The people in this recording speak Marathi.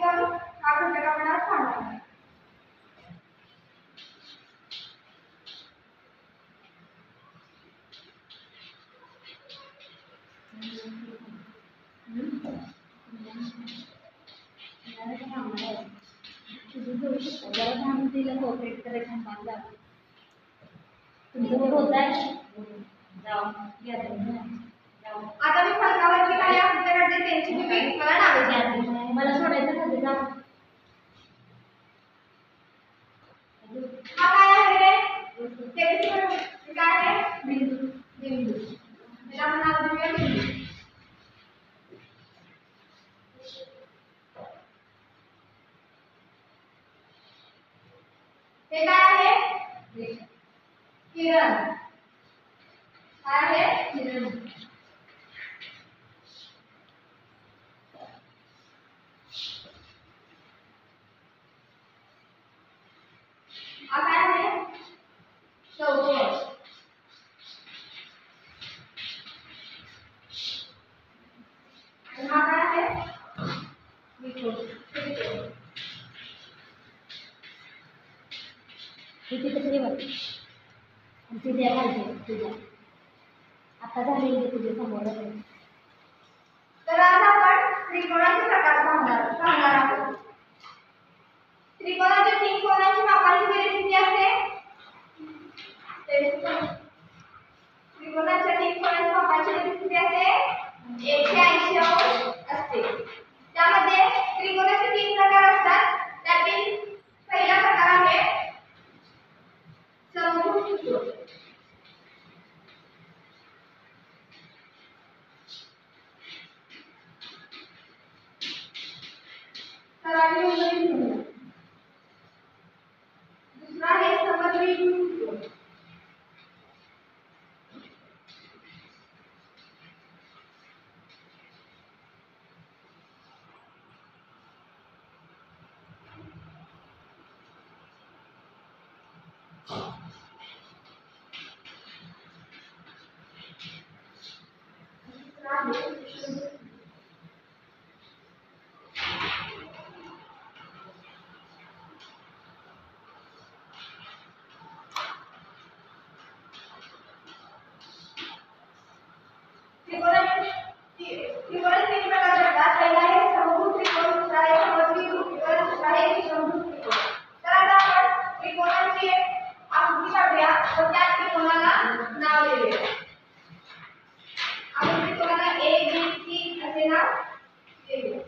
पण हा घटक आपण आज पाहणार आहोत. आता मी फलकावरची काही आकृत्या काढते त्यांची तुम्ही मला नावे द्या. मला सोडायचं कधी जा. हा काय आहे रे? ते काय आहे? बिंदू. बिंदू. त्याला आपण नाव देऊया बिंदू. हे काय आहे? किरण. काय आहे? किरण. हा काय आहे? चौकोन. आणि हा काय आहे? त्रिकोण. किती तरी बघ. तुझ्या घालते तुझ्या. आता झालेली तुझ्या समोर. तर आज आपण त्रिकोणाचे प्रकार पाहणार आहोत. त्रिकोणाच्या तीन कोनाची मापांची बेरीज किती असते? त्रिकोणाच्या तीन कोनाची मापांची बेरीज किती असते? 180 अंश असते. त्यामध्ये त्रिकोणाचे तीन प्रकार असतात. त्यातील पहिला प्रकार आहे समभुज त्रिकोण. दुसरा आहे समद्विभुज त्रिकोण. त्रिकोणाचे तीन प्रकार असतात. पहिला आहे समभुज त्रिकोण, दुसरा आहे समद्विभुज त्रिकोण, तिसरा आहे विषमभुज त्रिकोण. तर आता आपण त्रिकोणाची आकृती काढूया व त्या त्रिकोणाला नाव देऊया. आपण त्रिकोणाला A, B, C असे नाव देऊया.